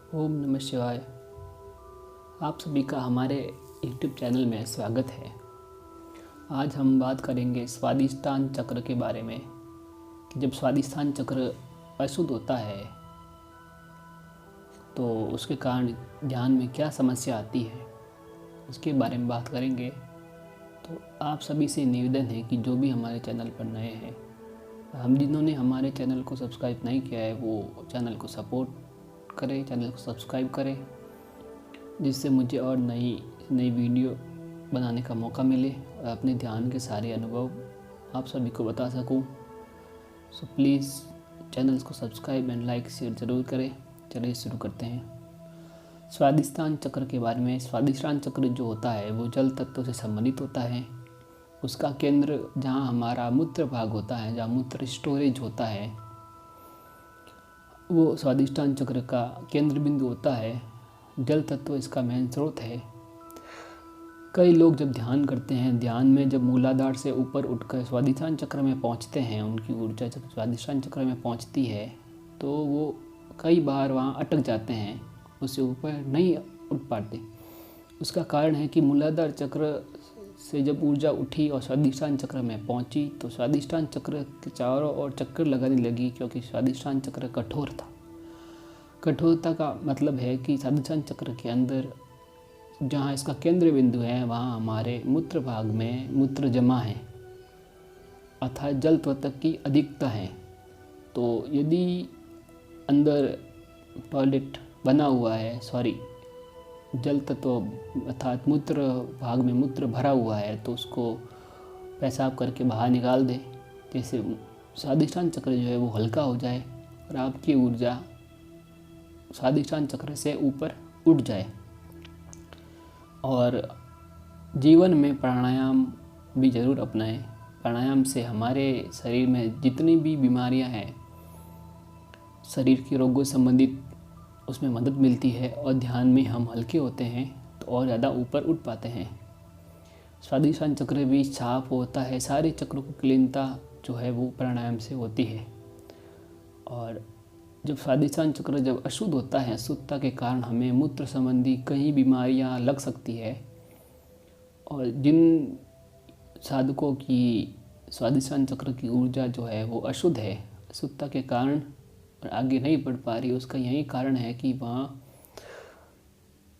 ओम नमः शिवाय। आप सभी का हमारे YouTube चैनल में स्वागत है। आज हम बात करेंगे स्वादिष्टान चक्र के बारे में कि जब स्वादिष्टान चक्र अशुद्ध होता है तो उसके कारण ध्यान में क्या समस्या आती है, उसके बारे में बात करेंगे। तो आप सभी से निवेदन है कि जो भी हमारे चैनल पर नए हैं, हम जिन्होंने हमारे चैनल को सब्सक्राइब नहीं किया है वो चैनल को सपोर्ट करें, चैनल को सब्सक्राइब करें, जिससे मुझे और नई वीडियो बनाने का मौका मिले और अपने ध्यान के सारे अनुभव आप सभी को बता सकूं। सो प्लीज़ चैनल को सब्सक्राइब एंड लाइक शेयर ज़रूर करें। चलिए शुरू करते हैं स्वादिष्टान चक्र के बारे में। स्वादिष्टान चक्र जो होता है वो जल तत्व से संबंधित होता है। उसका केंद्र जहाँ हमारा मूत्र भाग होता है, जहाँ मूत्र स्टोरेज होता है, वो स्वादिष्टान चक्र का केंद्र बिंदु होता है। जल तत्व इसका मेन स्रोत है। कई लोग जब ध्यान करते हैं, ध्यान में जब मूलाधार से ऊपर उठकर स्वादिष्टान चक्र में पहुंचते हैं, उनकी ऊर्जा जब स्वादिष्टान चक्र में पहुंचती है तो वो कई बार वहाँ अटक जाते हैं, उससे ऊपर नहीं उठ पाते। उसका कारण है कि मूलाधार चक्र से जब ऊर्जा उठी और स्वादिष्टान चक्र में पहुंची तो स्वादिष्टान चक्र के चारों ओर चक्कर लगाने लगी, क्योंकि स्वादिष्टान चक्र कठोर था। कठोरता का मतलब है कि स्वादिष्टान चक्र के अंदर जहाँ इसका केंद्र बिंदु है वहाँ हमारे मूत्र भाग में मूत्र जमा है, अर्थात जल तत्व की अधिकता है। तो यदि अंदर टॉयलेट बना हुआ है, जल तत्व अर्थात मूत्र भाग में मूत्र भरा हुआ है, तो उसको पेशाब करके बाहर निकाल दें, जैसे स्वादिष्टान चक्र जो है वो हल्का हो जाए और आपकी ऊर्जा स्वादिष्टान चक्र से ऊपर उठ जाए। और जीवन में प्राणायाम भी ज़रूर अपनाएं। प्राणायाम से हमारे शरीर में जितनी भी बीमारियां हैं, शरीर के रोगों संबंधित, उसमें मदद मिलती है और ध्यान में हम हल्के होते हैं तो और ज़्यादा ऊपर उठ पाते हैं। स्वादिष्टान चक्र भी साफ होता है। सारे चक्रों की क्लीनता जो है वो प्राणायाम से होती है। और जब स्वादिष्टान चक्र जब अशुद्ध होता है, अशुद्धता के कारण हमें मूत्र संबंधी कई बीमारियां लग सकती है। और जिन साधकों की स्वादिष्टान चक्र की ऊर्जा जो है वो अशुद्ध है, अशुद्धता के कारण और आगे नहीं बढ़ पा रही, उसका यही कारण है कि वहाँ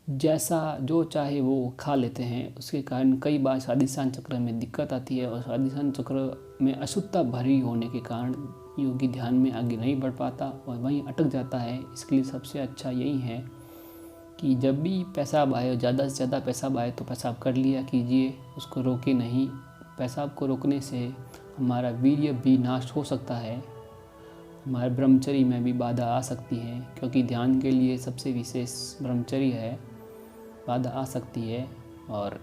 जैसा जो चाहे वो खा लेते हैं। उसके कारण कई बार स्वादिष्टान चक्र में दिक्कत आती है और स्वादिष्टान चक्र में अशुद्धता भरी होने के कारण योगी ध्यान में आगे नहीं बढ़ पाता और वहीं अटक जाता है। इसके लिए सबसे अच्छा यही है कि जब भी पेशाब आए, ज़्यादा से ज़्यादा पेशाब आए तो पेशाब कर लिया कीजिए, उसको रोके नहीं। पेशाब को रोकने से हमारा वीर्य भी नाश हो सकता है, हमारे ब्रह्मचर्य में भी बाधा आ सकती है, क्योंकि ध्यान के लिए सबसे विशेष ब्रह्मचर्य है, बाधा आ सकती है। और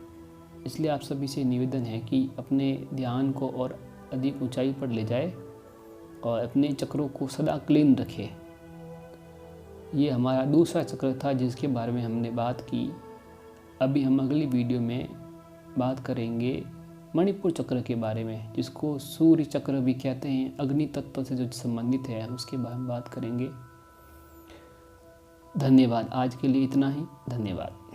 इसलिए आप सभी से निवेदन है कि अपने ध्यान को और अधिक ऊंचाई पर ले जाए और अपने चक्रों को सदा क्लीन रखें। ये हमारा दूसरा चक्र था जिसके बारे में हमने बात की। अभी हम अगली वीडियो में बात करेंगे मणिपुर चक्र के बारे में, जिसको सूर्य चक्र भी कहते हैं, अग्नि तत्व से जो संबंधित है, उसके बारे में बात करेंगे। धन्यवाद। आज के लिए इतना ही। धन्यवाद।